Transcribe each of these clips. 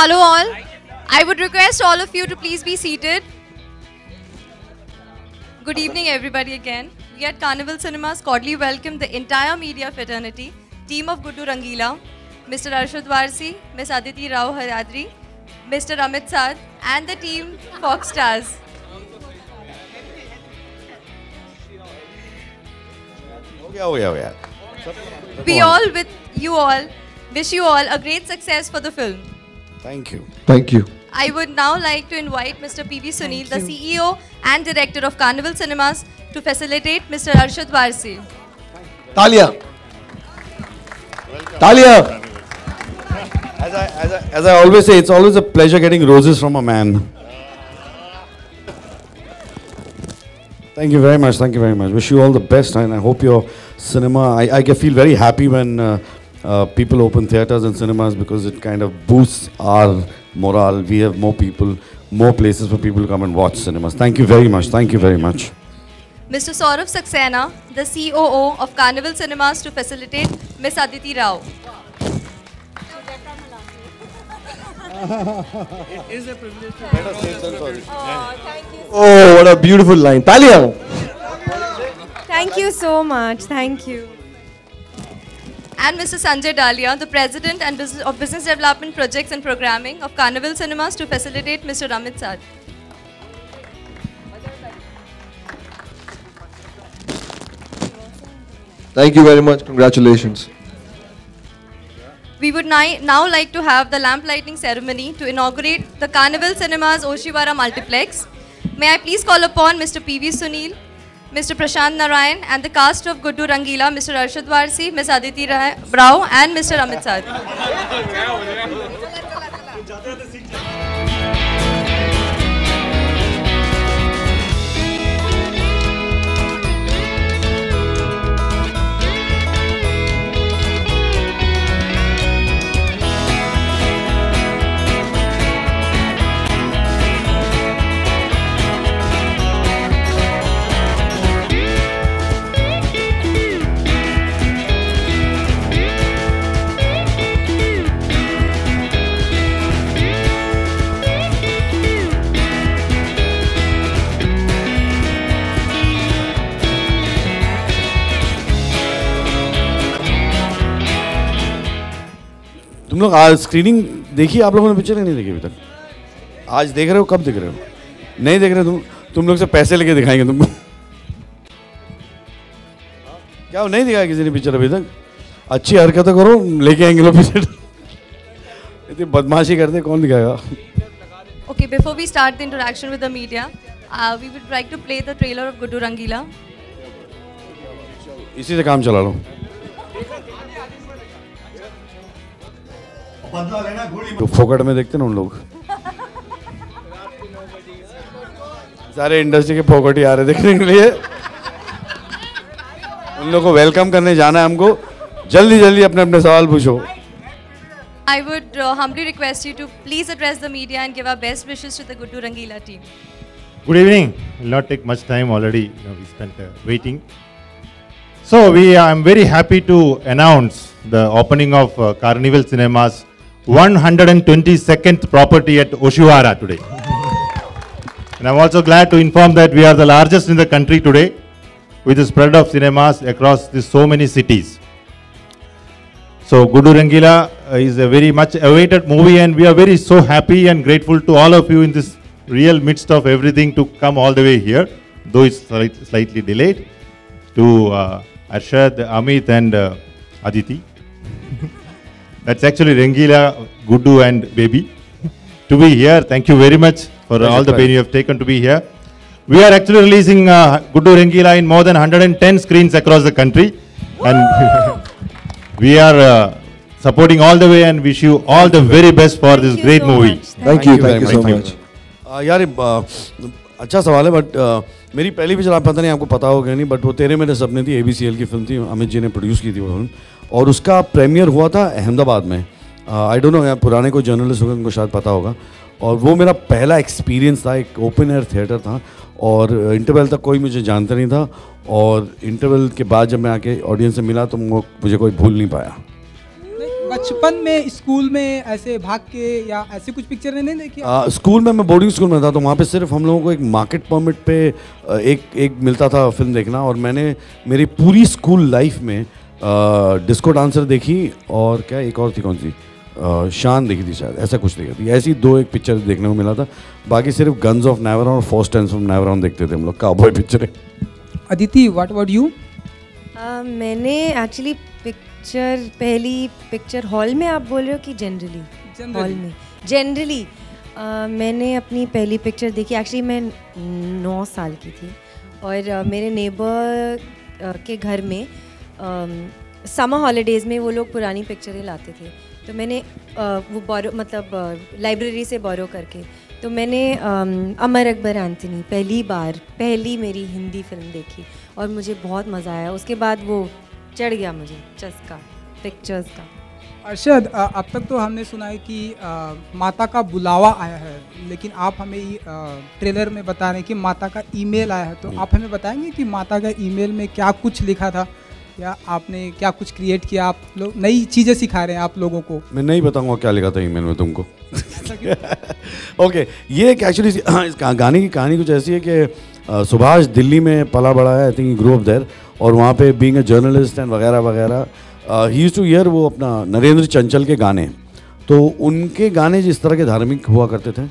Hello all. I would request all of you to please be seated. Good evening everybody again. We at Carnival Cinemas cordially welcome the entire media fraternity, team of Guddu Rangila, Mr. Arshad Warsi, Ms. Aditi Rao Haryadri, Mr. Amit Saad and the team Fox Stars. We all with you all wish you all a great success for the film. Thank you. Thank you. I would now like to invite Mr. P.V. Sunil, the CEO and Director of Carnival Cinemas, to facilitate Mr. Arshad Warsi. Talia. Talia. As I always say, it's always a pleasure getting roses from a man. Thank you very much. Thank you very much. Wish you all the best, and I hope your cinema. I feel very happy when people open theaters and cinemas because it kind of boosts our morale. We have more people, more places for people to come and watch cinemas. Thank you very much. Thank you very much. Mr. Saurav Saxena, the COO of Carnival Cinemas, to facilitate Ms. Aditi Rao. It is a privilege to better say sorry. Thank you. Oh, what a beautiful line. Talia. Thank you so much. Thank you. And Mr. Sanjay Dalia, the President and of Business Development Projects and Programming of Carnival Cinemas, to facilitate Mr. Amit Saad. Thank you very much. Congratulations. We would now like to have the lamp lighting ceremony to inaugurate the Carnival Cinemas Oshiwara Multiplex. May I please call upon Mr. P.V. Sunil, Mr. Prashant Narayan and the cast of Guddu Rangila, Mr. Arshad Warsi, Ms. Aditi Rao and Mr. Amit Saad. तुम लोग आज screening देखी आप लोगों ने picture नहीं देखी अभी तक? आज देख रहे हो? कब देख रहे हो? नहीं देख रहे तुम लोग से पैसे लेके दिखाएंगे तुमको। क्या नहीं दिखाया किसी ने पिक्चर अभी तक? अच्छी हरकतें करो, लेके आएंगे लोग पिक्चर। इतनी बदमाशी करते कौन दिखाएगा? Okay, before we start the interaction with the media, we would like to play the trailer of Guddu Rangila. इसी से काम चला लो। तो फोकट में देखते ना उन लोग, सारे इंडस्ट्री के फोकट ही आ रहे देखने के लिए। उन लोगों को वेलकम करने जाना है हमको। जल्दी जल्दी अपने अपने सवाल पूछो। I would humbly request you to please address the media and give our best wishes to the Guddu Rangila team. Good evening. Will not take much time already. We spent waiting. So I am very happy to announce the opening of Carnival Cinemas 122nd property at Oshiwara today. And I'm also glad to inform that we are the largest in the country today, with the spread of cinemas across so many cities. So Guddu Rangila is a very much awaited movie, and we are so happy and grateful to all of you in this real midst of everything to come all the way here, though it's slightly delayed. To Arshad, Amit and Aditi. That's actually Rangila, Guddu and Baby. To be here, thank you very much for all the pain you have taken to be here. We are actually releasing Guddu Rangila in more than 110 screens across the country. And we are supporting all the way and wish you all the very best for this great movie. Thank you so much. यार अच्छा सवाल है, but मेरी पहली picture आप पता नहीं आपको पता होगा नहीं, बट वो तेरे मेरे सपने थी, ABCL की फिल्म थी, अमित जी ने प्रोड्यूस की थी वो फिल्म, और उसका प्रीमियर हुआ था अहमदाबाद में। आई डोंट नो, यार पुराने कोई जर्नलिस्ट होंगे उनको शायद पता होगा। और वो मेरा पहला एक्सपीरियंस था, एक ओपन एयर थिएटर था, और इंटरवल तक कोई मुझे जानता नहीं था, और इंटरवल के बाद जब मैं आके ऑडियंस से मिला तो मुझे कोई भूल नहीं पाया। बचपन में स्कूल में ऐसे भाग के या ऐसे कुछ पिक्चर नहीं देखी? स्कूल में, मैं बोर्डिंग स्कूल में था, तो वहाँ पे सिर्फ हम लोगों को एक मार्केट परमिट पे एक मिलता था फिल्म देखना, और मैंने मेरी पूरी स्कूल लाइफ में डिस्को डांसर देखी, और क्या एक और थी, कौन सी, शान देखी थी शायद, ऐसा कुछ देखी थी। ऐसी 2-1 पिक्चर देखने को मिला था, बाकी सिर्फ गन्स ऑफ नेवरॉन और फर्स्ट टाइम्स ऑफ नेवरॉन देखते थे हम लोग, cowboy picture. Aditi, what about you? मैंने एक्चुअली पहली पिक्चर हॉल में, आप बोल रहे हो कि जनरली? हॉल में जनरली मैंने अपनी पहली पिक्चर देखी, एक्चुअली मैं 9 साल की थी, और मेरे नेबर के घर में समर हॉलीडेज़ में वो लोग पुरानी पिक्चरें लाते थे, तो मैंने वो लाइब्रेरी से बोरो करके, तो मैंने अमर अकबर एंथनी पहली मेरी हिंदी फिल्म देखी, और मुझे बहुत मज़ा आया। उसके बाद वो चढ़ गया मुझे चस्का पिक्चर्स का। अरशद, अब तक तो हमने सुना है कि माता का बुलावा आया है, लेकिन आप हमें ट्रेलर में बता रहे हैं कि माता का ईमेल आया है, तो आप हमें बताएंगे कि माता का ईमेल में क्या कुछ लिखा था, या आपने क्या कुछ क्रिएट किया? आप लोग नई चीज़ें सिखा रहे हैं आप लोगों को। मैं नहीं बताऊंगा क्या लिखा था ईमेल में तुमको। ओके, ये एक एक्चुअली इस गाने की कहानी कुछ ऐसी है कि सुभाष दिल्ली में पला बड़ा है, I think grow up there, और वहाँ पे बीइंग अ जर्नलिस्ट एंड वगैरह वगैरह, ही यूज्ड टू हियर वो अपना नरेंद्र चंचल के गाने, तो उनके गाने जिस तरह के धार्मिक हुआ करते थे,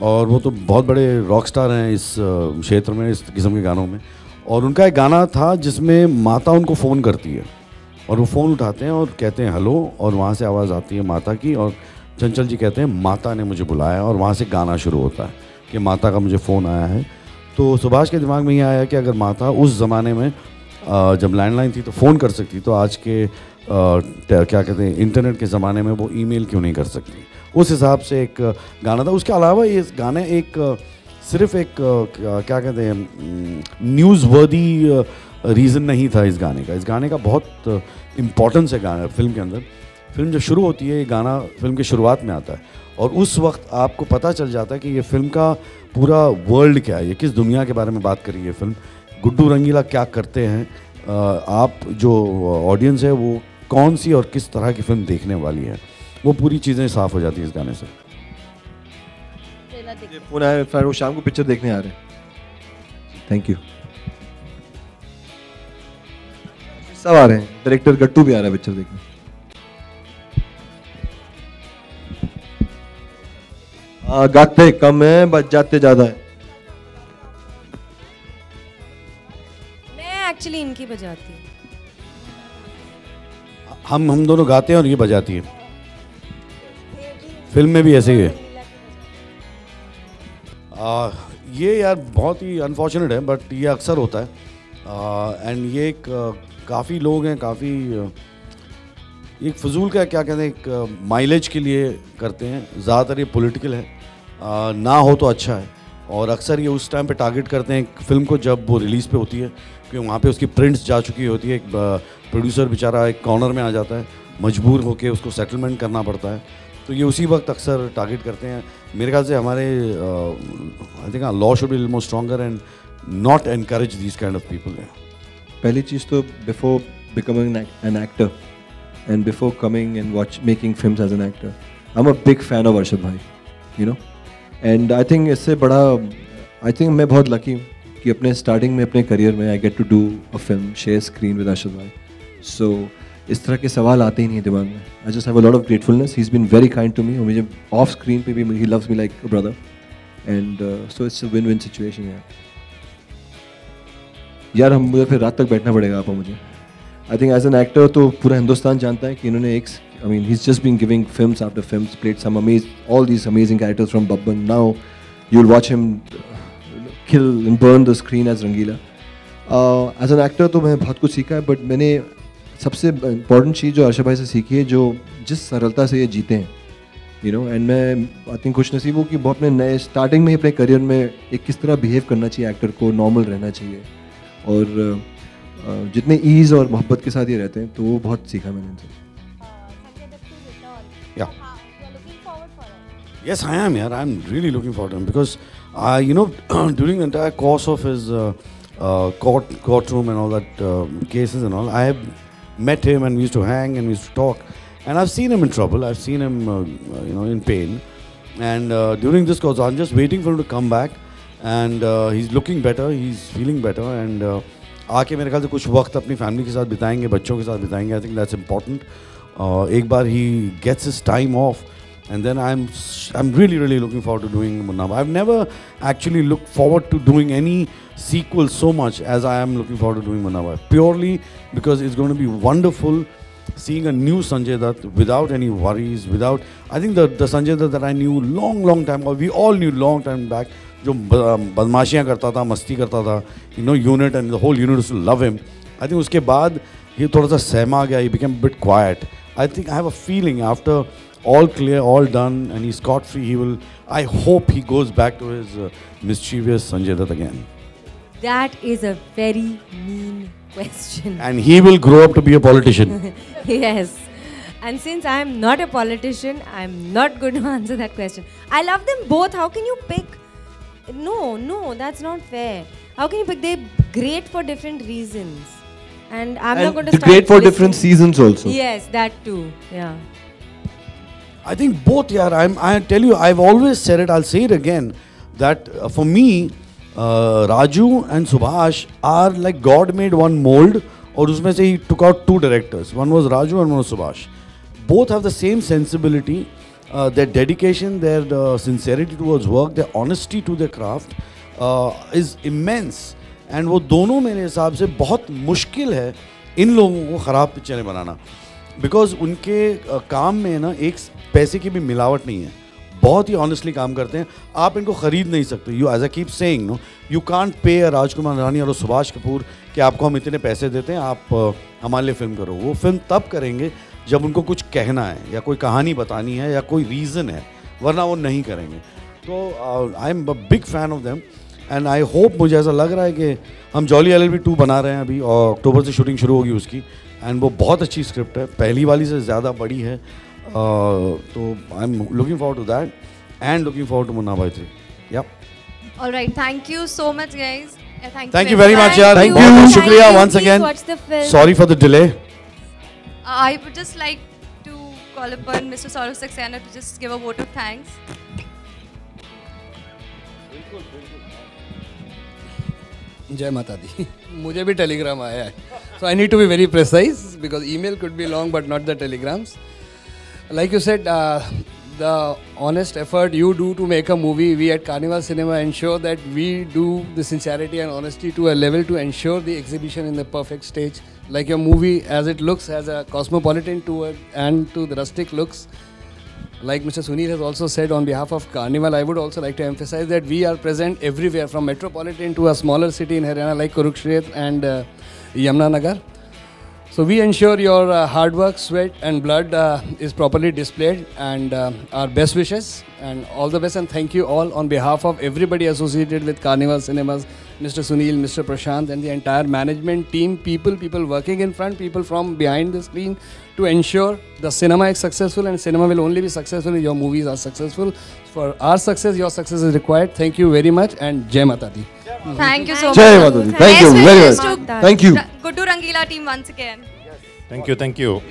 और वो तो बहुत बड़े रॉक स्टार हैं इस क्षेत्र में, इस किस्म के गानों में, और उनका एक गाना था जिसमें माता उनको फ़ोन करती है, और वो फ़ोन उठाते हैं और कहते हैं हेलो, और वहाँ से आवाज़ आती है माता की, और चंचल जी कहते हैं माता ने मुझे बुलाया, और वहाँ से गाना शुरू होता है कि माता का मुझे फ़ोन आया है। तो सुभाष के दिमाग में ये आया कि अगर माता उस ज़माने में जब लैंडलाइन थी तो फ़ोन कर सकती, तो आज के क्या कहते हैं इंटरनेट के ज़माने में वो ईमेल क्यों नहीं कर सकती। उस हिसाब से एक गाना था। उसके अलावा ये गाने एक सिर्फ एक क्या कहते हैं न्यूज़ वर्दी रीज़न नहीं था इस गाने का। इस गाने का बहुत इम्पोर्टेंस है गाना फिल्म के अंदर। फिल्म जब शुरू होती है, ये गाना फिल्म की शुरुआत में आता है, और उस वक्त आपको पता चल जाता है कि ये फिल्म का पूरा वर्ल्ड क्या है, ये किस दुनिया के बारे में बात कर रही है फिल्म, गुड्डू रंगीला क्या करते हैं, आप जो ऑडियंस है वो कौन सी और किस तरह की फिल्म देखने वाली है, वो पूरी चीज़ें साफ हो जाती है इस गाने से। फोन आया, फिर वो शाम को पिक्चर देखने आ रहे हैं। Thank you. सब आ रहे हैं, डायरेक्टर गट्टू भी आ रहा है पिक्चर देखने। गाते कम है बच जाते ज्यादा है। मैं एक्चुअली इनकी बजाती हूँ। हम दोनों गाते हैं और ये बजाती है। फिल्म में भी ऐसे ही है। ये यार बहुत ही अनफॉर्चुनेट है, बट ये अक्सर होता है। एंड ये एक काफ़ी लोग हैं, काफ़ी एक फजूल का क्या कहते हैं, एक माइलेज के लिए करते हैं। ज़्यादातर ये पॉलिटिकल है, ना हो तो अच्छा है। और अक्सर ये उस टाइम पे टारगेट करते हैं फिल्म को जब वो रिलीज़ पे होती है, क्योंकि वहाँ पे उसकी प्रिंट्स जा चुकी होती है। एक प्रोड्यूसर बेचारा एक कॉर्नर में आ जाता है, मजबूर होके उसको सेटलमेंट करना पड़ता है, तो ये उसी वक्त अक्सर टारगेट करते हैं। मेरे ख्याल से हमारे I think law should be more stronger and not encourage this kind of people. पहली चीज़ तो before becoming an actor and before coming and making films as an actor, I am a big fan of Arshad भाई, you know. And I think इससे बड़ा, I think मैं बहुत lucky हूँ कि अपने स्टार्टिंग में अपने करियर में I get to do a film, share screen with Arshad भाई। सो इस तरह के सवाल आते ही नहीं दिमाग में। I just have a lot of gratefulness, he is been very kind to me, और मुझे ऑफ स्क्रीन पे भी he loves me like a brother, and so it's a win win situation यार। हम मुझे फिर रात तक बैठना पड़ेगा आप मुझे। I think as an actor तो पूरा हिंदुस्तान जानता है कि इन्होंने एक, I mean, he's just been giving films after films, played all these amazing characters from Babban. Now you'll watch him kill and burn the screen as Rangila. As an actor तो मैं बहुत कुछ सीखा है, but मैंने सबसे important चीज़ जो अर्शद भाई से सीखी है, जो जिस सरलता से ये जीते हैं, you know, and मैं आई थिंक खुश नसीब हूँ कि बहुत अपने नए स्टार्टिंग में ही अपने करियर में एक किस तरह बिहेव करना चाहिए एक्टर को, नॉर्मल रहना चाहिए, और जितने ईज़ और मोहब्बत के साथ ये रहते हैं, तो वो बहुत सीखा मैंने इनसे। Yeah. Yes, I am. Yeah, I'm really looking forward to him because, you know, during the entire course of his courtroom and all that cases and all, I have met him and we used to hang and we used to talk. And I've seen him in trouble. I've seen him, in pain. And during this course, I'm just waiting for him to come back. And he's looking better. He's feeling better. And आके मेरे ख्याल से कुछ वक्त अपनी family के साथ बिताएंगे, बच्चों के साथ बिताएंगे. I think that's important. एक बार he gets his time off. And then I'm really looking forward to doing Munna Bhai. I've never actually looked forward to doing any sequel so much as I am looking forward to doing Munna Bhai. Purely because it's going to be wonderful seeing a new Sanjay Dutt without any worries, without... I think the Sanjay Dutt that I knew long time, or we all knew long time back, जो बदमाशियाँ करता था, मस्ती करता था, unit and the whole unit used to love him. I think उसके बाद ये थोड़ा सा सहमा गया, he became a bit quiet. I think I have a feeling after all clear, all done, and he's scot-free, I hope he goes back to his mischievous Sanjay Dutt again. That is a very mean question. And he will grow up to be a politician. Yes. And since I am not a politician, I am not going to answer that question. I love them both. How can you pick? No, that's not fair. How can you pick? They're great for different reasons. And I'm not going to start great for listing. different seasons also. Yes, that too. Yeah. I think both, yaar. I tell you, I've always said it, I'll say it again, that for me, Raju and Subhash are like God made one mold, और उसमें से he took out two directors. One was Raju and one was Subhash. Both have the same sensibility, their dedication, their sincerity towards work, their honesty to their craft is immense. And वो दोनों मेरे हिसाब से बहुत मुश्किल है इन लोगों को ख़राब पिक्चरें बनाना. बिकॉज उनके काम में ना एक पैसे की भी मिलावट नहीं है, बहुत ही ऑनेस्टली काम करते हैं. आप इनको ख़रीद नहीं सकते. You as I keep saying, no, you can't pay Rajkumar रानी और सुभाष कपूर कि आपको हम इतने पैसे देते हैं, आप हमारे लिए फ़िल्म करो. वो फिल्म तब करेंगे जब उनको कुछ कहना है या कोई कहानी बतानी है या कोई रीज़न है, वरना वो नहीं करेंगे. तो I am a big fan of them and I hope, मुझे ऐसा लग रहा है कि हम जॉली LLB 2 बना रहे हैं अभी, और अक्टूबर से शूटिंग शुरू होगी उसकी. एंड वो बहुत अच्छी स्क्रिप्ट है, पहली वाली से ज़्यादा बड़ी है. तो I am looking forward to that and looking forward to Munna Bhai 3. या Alright, thank you so much, guys. Thank you very much, yaar. Thank बहुत बहुत you. शुक्रिया Thank you. once Please again. watch the film. Sorry for the delay. I would just like to call upon Mr. Saurav Saxena to just give a vote of thanks. जय माता दी. मुझे भी Telegram आया है, so I need to be very precise because email could be long but not the telegrams. Like you said, the honest effort you do to make a movie, we at Carnival Cinema ensure that we do the sincerity and honesty to a level to ensure the exhibition in the perfect stage. Like your movie, as it looks, has a cosmopolitan tour and to the rustic looks. Like Mr. Sunil has also said, on behalf of Carnival, I would also like to emphasize that we are present everywhere, from metropolitan to a smaller city in Haryana like Kurukshetra and Yamunanagar. So we ensure your hard work, sweat and blood is properly displayed, and our best wishes and all the best, and thank you all on behalf of everybody associated with Carnival Cinemas, Mr. Sunil, Mr. Prashant and the entire management team, people working in front, people from behind the screen, to ensure the cinema is successful, and cinema will only be successful if your movies are successful. For our success, your success is required. Thank you very much, and Jai Mata Di. Thank you so Jai much. Mata Di. Thank you very much. Thank you. Guddu Rangila team once again. Thank you.